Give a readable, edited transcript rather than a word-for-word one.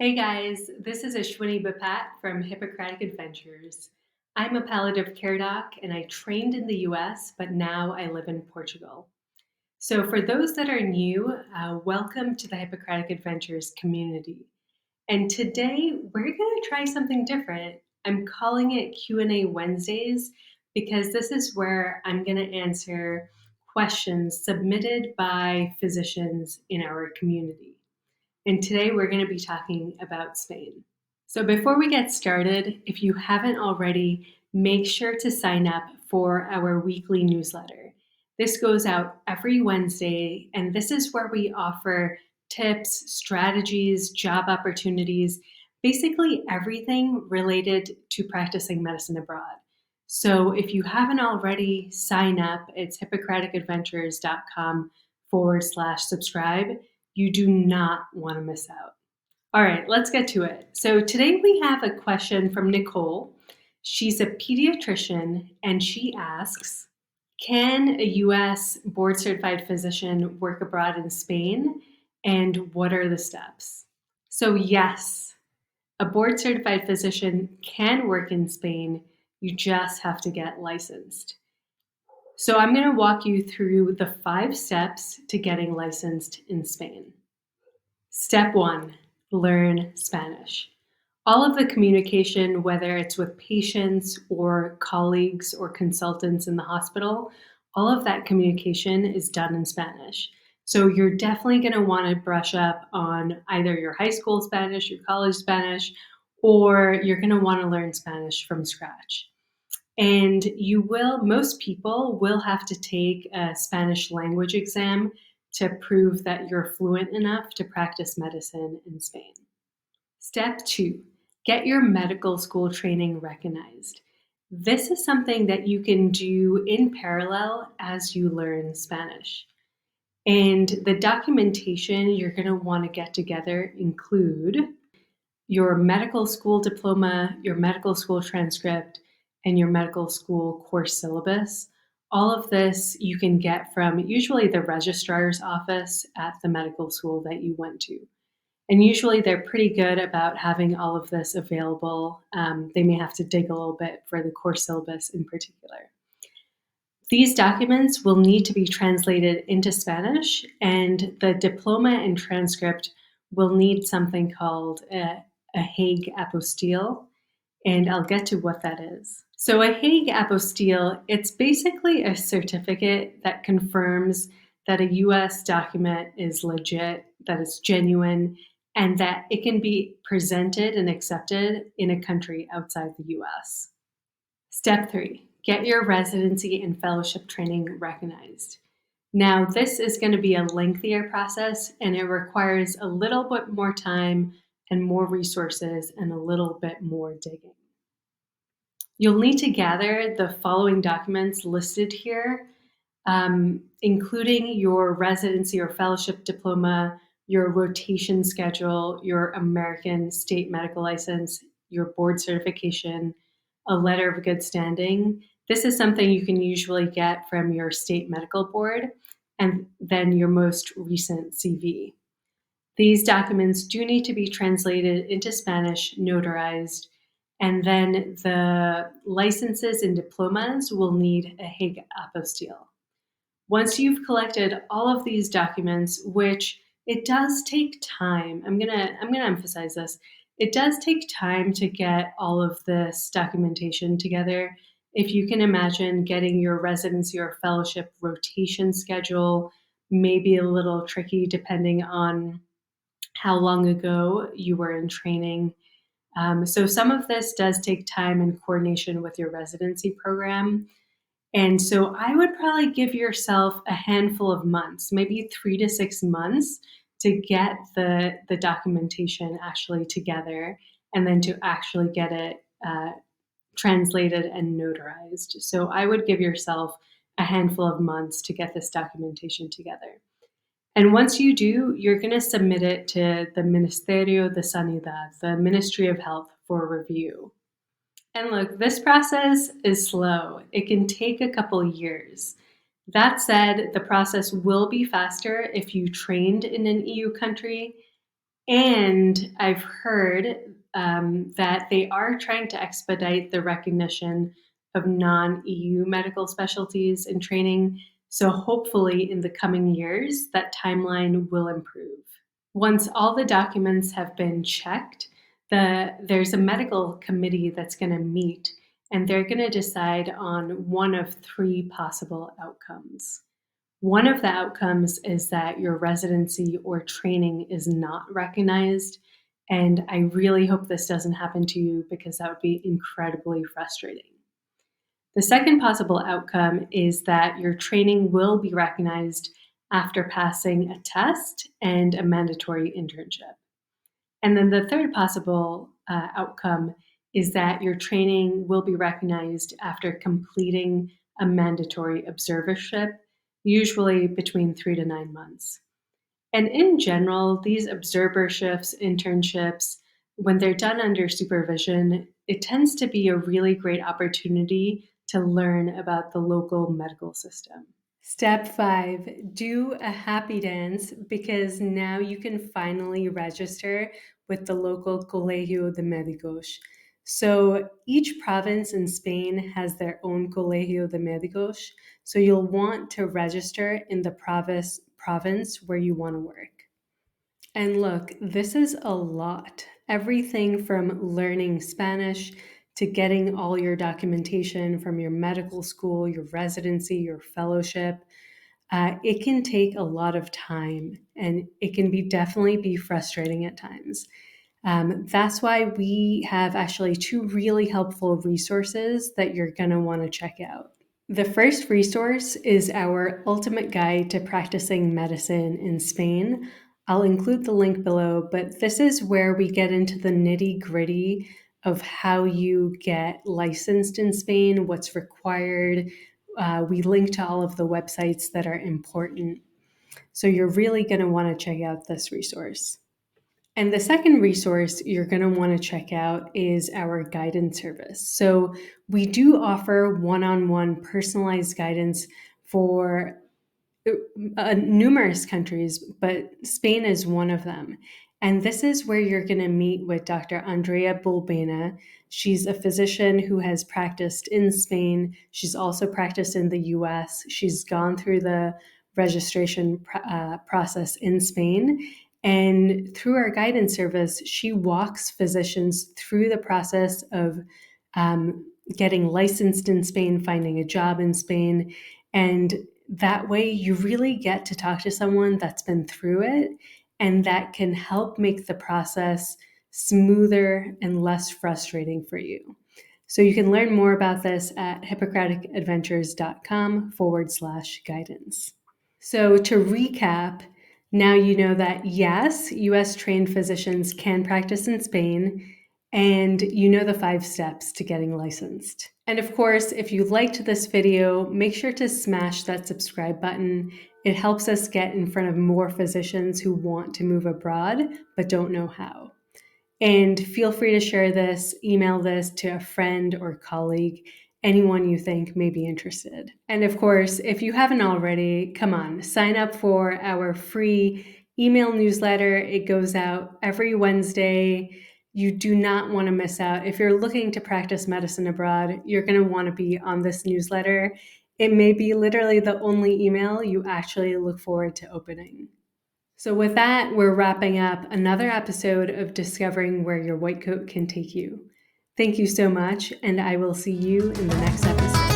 Hey guys, this is Ashwini Bapat from Hippocratic Adventures. I'm a palliative care doc and I trained in the US, but now I live in Portugal. So, for those that are new, welcome to the Hippocratic Adventures community. And today we're going to try something different. I'm calling it Q&A Wednesdays because this is where I'm going to answer questions submitted by physicians in our community. And today we're going to be talking about Spain. So before we get started, if you haven't already, make sure to sign up for our weekly newsletter. This goes out every Wednesday, and this is where we offer tips, strategies, job opportunities, basically everything related to practicing medicine abroad. So if you haven't already, sign up. It's hippocraticadventures.com/subscribe. You do not want to miss out. All right, let's get to it. So today we have a question from Nicole. She's a pediatrician and she asks, can a US board certified physician work abroad in Spain? And what are the steps? So yes, a board certified physician can work in Spain. You just have to get licensed. So I'm going to walk you through the 5 steps to getting licensed in Spain. Step 1, learn Spanish. All of the communication, whether it's with patients or colleagues or consultants in the hospital, all of that communication is done in Spanish. So you're definitely going to want to brush up on either your high school Spanish, your college Spanish, or you're going to want to learn Spanish from scratch. And most people will have to take a Spanish language exam to prove that you're fluent enough to practice medicine in Spain. Step 2, get your medical school training recognized. This is something that you can do in parallel as you learn Spanish. And the documentation you're going to want to get together include your medical school diploma, your medical school transcript, and your medical school course syllabus. All of this you can get from usually the registrar's office at the medical school that you went to. And usually they're pretty good about having all of this available. They may have to dig a little bit for the course syllabus in particular. These documents will need to be translated into Spanish, and the diploma and transcript will need something called a Hague apostille, and I'll get to what that is. So a Hague apostille, it's basically a certificate that confirms that a US document is legit, that it's genuine, and that it can be presented and accepted in a country outside the US. Step 3, get your residency and fellowship training recognized. Now, this is going to be a lengthier process and it requires a little bit more time and more resources and a little bit more digging. You'll need to gather the following documents listed here, including your residency or fellowship diploma, your rotation schedule, your American state medical license, your board certification, a letter of good standing. This is something you can usually get from your state medical board, and then your most recent CV. These documents do need to be translated into Spanish, notarized, and then the licenses and diplomas will need a Hague apostille. Once you've collected all of these documents, which it does take time, I'm gonna emphasize this. It does take time to get all of this documentation together. If you can imagine, getting your residency or fellowship rotation schedule may be a little tricky depending on how long ago you were in training. So some of this does take time and coordination with your residency program. And so I would probably give yourself a handful of months, maybe 3 to 6 months, to get the documentation actually together and then to actually get it translated and notarized. So I would give yourself a handful of months to get this documentation together. And once you do, you're going to submit it to the Ministerio de Sanidad, the Ministry of Health, for review. And look, this process is slow. It can take a couple years. That said, the process will be faster if you trained in an EU country. And I've heard that they are trying to expedite the recognition of non-EU medical specialties in training. So hopefully in the coming years, that timeline will improve. Once all the documents have been checked, there's a medical committee that's going to meet, and they're going to decide on one of three possible outcomes. One of the outcomes is that your residency or training is not recognized, and I really hope this doesn't happen to you because that would be incredibly frustrating. The second possible outcome is that your training will be recognized after passing a test and a mandatory internship. And then the third possible outcome is that your training will be recognized after completing a mandatory observership, usually between 3 to 9 months. And in general, these observerships, internships, when they're done under supervision, it tends to be a really great opportunity to learn about the local medical system. Step 5, do a happy dance, because now you can finally register with the local Colegio de Médicos. So each province in Spain has their own Colegio de Médicos, so you'll want to register in the province where you want to work. And look, this is a lot. Everything from learning Spanish to getting all your documentation from your medical school, your residency, your fellowship. It can take a lot of time, and it can definitely be frustrating at times. That's why we have actually 2 really helpful resources that you're going to want to check out. The first resource is our ultimate guide to practicing medicine in Spain. I'll include the link below, but this is where we get into the nitty-gritty of how you get licensed in Spain, what's required. We link to all of the websites that are important. So you're really going to want to check out this resource. And the second resource you're going to want to check out is our guidance service. So we do offer one-on-one personalized guidance for numerous countries, but Spain is one of them. And this is where you're going to meet with Dr. Andrea Bulbena. She's a physician who has practiced in Spain. She's also practiced in the US. She's gone through the registration process in Spain. And through our guidance service, she walks physicians through the process of getting licensed in Spain, finding a job in Spain. And that way you really get to talk to someone that's been through it, and that can help make the process smoother and less frustrating for you. So you can learn more about this at hippocraticadventures.com/guidance. So to recap, now you know that yes, US trained physicians can practice in Spain, and you know the 5 steps to getting licensed. And of course, if you liked this video, make sure to smash that subscribe button. It helps us get in front of more physicians who want to move abroad but don't know how. And feel free to share this, email this to a friend or colleague, anyone you think may be interested. And of course, if you haven't already, come on, sign up for our free email newsletter. It goes out every Wednesday. You do not want to miss out. If you're looking to practice medicine abroad, you're going to want to be on this newsletter. It may be literally the only email you actually look forward to opening. So with that, we're wrapping up another episode of Discovering Where Your White Coat Can Take You. Thank you so much, and I will see you in the next episode.